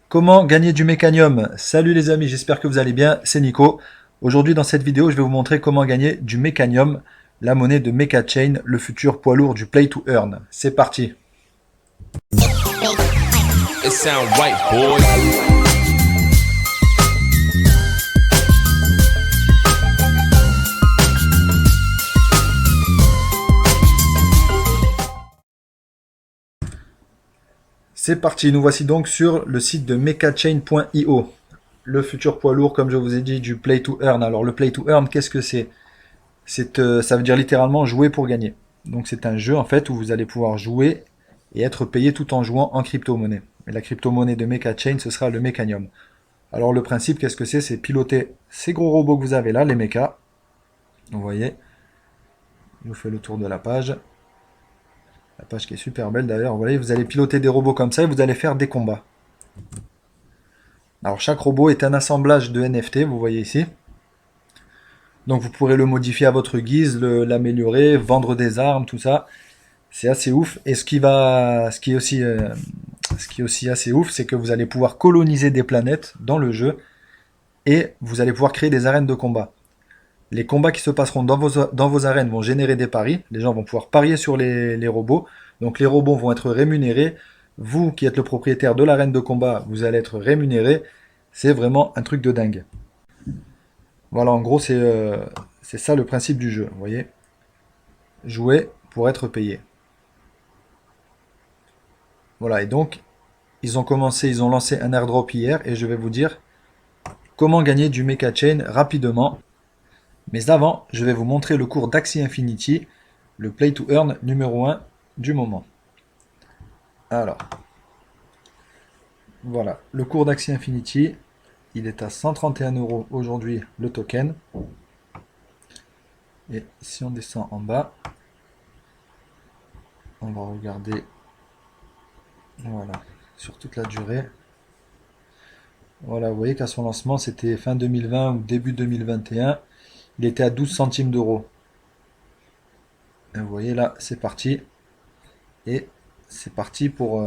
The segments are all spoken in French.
Comment gagner du mécanium? Salut les amis, j'espère que vous allez bien, c'est Nico. Aujourd'hui dans cette vidéo, je vais vous montrer comment gagner du mécanium, la monnaie de MechaChain, le futur poids lourd du Play to Earn. C'est parti. It sound right, boys. C'est parti, nous voici donc sur le site de mechachain.io, le futur poids lourd, comme je vous ai dit, du Play to Earn. Alors le Play to Earn, qu'est-ce que c'est? Ça veut dire littéralement jouer pour gagner. Donc c'est un jeu en fait où vous allez pouvoir jouer et être payé tout en jouant en crypto-monnaie. Et la crypto-monnaie de MechaChain, ce sera le Mechanium. Alors le principe, qu'est-ce que c'est? C'est piloter ces gros robots que vous avez là, les mechas. Vous voyez, je vous fais le tour de la page. La page qui est super belle d'ailleurs. Vous voyez, vous allez piloter des robots comme ça et vous allez faire des combats. Alors chaque robot est un assemblage de NFT, vous voyez ici. Donc vous pourrez le modifier à votre guise, l'améliorer, vendre des armes, tout ça. C'est assez ouf. Et ce qui est aussi assez ouf, c'est que vous allez pouvoir coloniser des planètes dans le jeu et vous allez pouvoir créer des arènes de combat. Les combats qui se passeront dans vos arènes vont générer des paris. Les gens vont pouvoir parier sur les robots. Donc les robots vont être rémunérés. Vous qui êtes le propriétaire de l'arène de combat, vous allez être rémunéré. C'est vraiment un truc de dingue. Voilà, en gros, c'est ça le principe du jeu. Vous voyez, jouer pour être payé. Voilà, et donc, ils ont lancé un airdrop hier et je vais vous dire comment gagner du MechaChain rapidement. Mais avant, je vais vous montrer le cours d'Axie Infinity, le Play to Earn numéro 1 du moment. Alors, voilà, le cours d'Axie Infinity, il est à 131 € aujourd'hui le token. Et si on descend en bas, on va regarder, voilà, sur toute la durée. Voilà, vous voyez qu'à son lancement, c'était fin 2020 ou début 2021, il était à 12 centimes d'euros. Et vous voyez là, c'est parti. Et c'est parti pour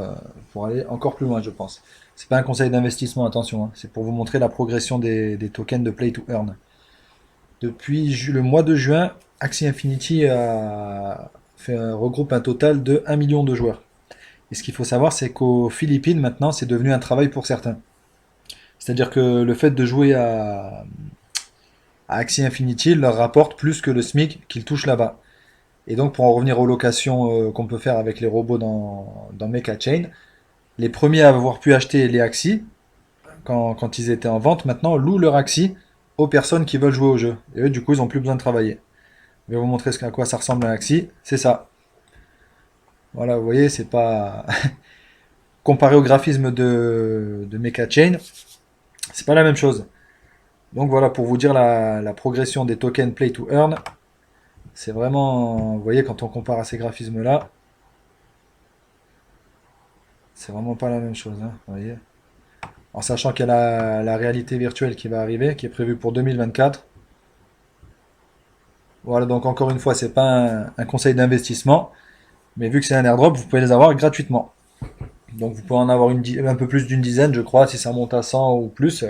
aller encore plus loin, je pense. C'est pas un conseil d'investissement, attention, hein. C'est pour vous montrer la progression des tokens de Play to Earn. Depuis le mois de juin, Axie Infinity regroupe un total de 1 million de joueurs. Et ce qu'il faut savoir, c'est qu'aux Philippines, maintenant, c'est devenu un travail pour certains. C'est-à-dire que le fait de jouer à Axie Infinity leur rapporte plus que le SMIC qu'ils touchent là-bas. Et donc, pour en revenir aux locations qu'on peut faire avec les robots dans MechaChain, les premiers à avoir pu acheter les Axie, quand ils étaient en vente, maintenant louent leur Axie aux personnes qui veulent jouer au jeu. Et eux, du coup, ils n'ont plus besoin de travailler. Je vais vous montrer à quoi ça ressemble un Axie. C'est ça. Voilà, vous voyez, c'est pas. Comparé au graphisme de MechaChain, c'est pas la même chose. Donc voilà, pour vous dire la progression des tokens Play to Earn, c'est vraiment, vous voyez, quand on compare à ces graphismes-là, c'est vraiment pas la même chose, hein, vous voyez. En sachant qu'il y a la réalité virtuelle qui va arriver, qui est prévue pour 2024. Voilà, donc encore une fois, c'est pas un conseil d'investissement, mais vu que c'est un airdrop, vous pouvez les avoir gratuitement. Donc vous pouvez en avoir un peu plus d'une dizaine, je crois, si ça monte à 100 ou plus.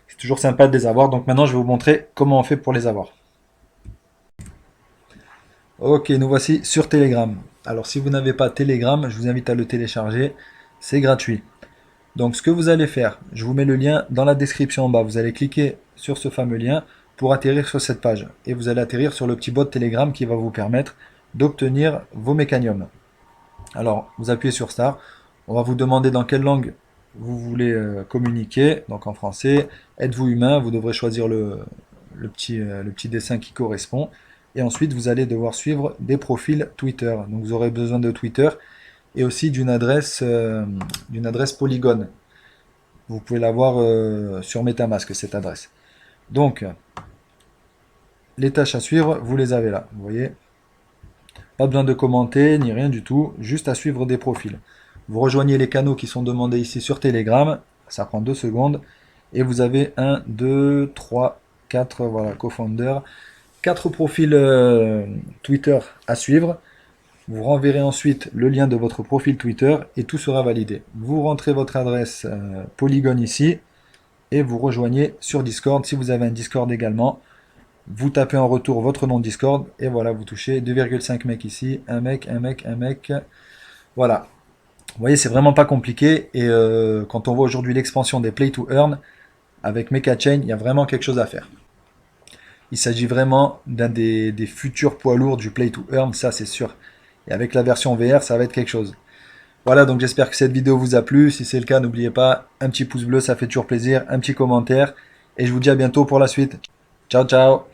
C'est toujours sympa de les avoir. Donc maintenant, je vais vous montrer comment on fait pour les avoir. Ok, nous voici sur Telegram. Alors si vous n'avez pas Telegram, je vous invite à le télécharger. C'est gratuit. Donc ce que vous allez faire, je vous mets le lien dans la description en bas. Vous allez cliquer sur ce fameux lien pour atterrir sur cette page. Et vous allez atterrir sur le petit bot Telegram qui va vous permettre d'obtenir vos mécaniums. Alors vous appuyez sur Star. On va vous demander dans quelle langue vous voulez communiquer. Donc en français, êtes-vous humain? Vous devrez choisir le petit dessin qui correspond. Et ensuite, vous allez devoir suivre des profils Twitter. Donc vous aurez besoin de Twitter et aussi d'une adresse Polygon. Vous pouvez l'avoir sur MetaMask, cette adresse. Donc, les tâches à suivre, vous les avez là. Vous voyez, pas besoin de commenter ni rien du tout, juste à suivre des profils. Vous rejoignez les canaux qui sont demandés ici sur Telegram, ça prend 2 secondes, et vous avez 1, 2, 3, 4, voilà, co-founder, 4 profils Twitter à suivre. Vous renverrez ensuite le lien de votre profil Twitter et tout sera validé. Vous rentrez votre adresse Polygon ici et vous rejoignez sur Discord si vous avez un Discord également. Vous tapez en retour votre nom Discord et voilà, vous touchez 2,5 mecs ici, un mec, un mec, un mec. Voilà. Vous voyez, c'est vraiment pas compliqué et quand on voit aujourd'hui l'expansion des Play to Earn avec MechaChain, il y a vraiment quelque chose à faire. Il s'agit vraiment d'un des futurs poids lourds du Play to Earn, ça c'est sûr. Et avec la version VR, ça va être quelque chose. Voilà, donc j'espère que cette vidéo vous a plu. Si c'est le cas, n'oubliez pas, un petit pouce bleu, ça fait toujours plaisir, un petit commentaire. Et je vous dis à bientôt pour la suite. Ciao, ciao!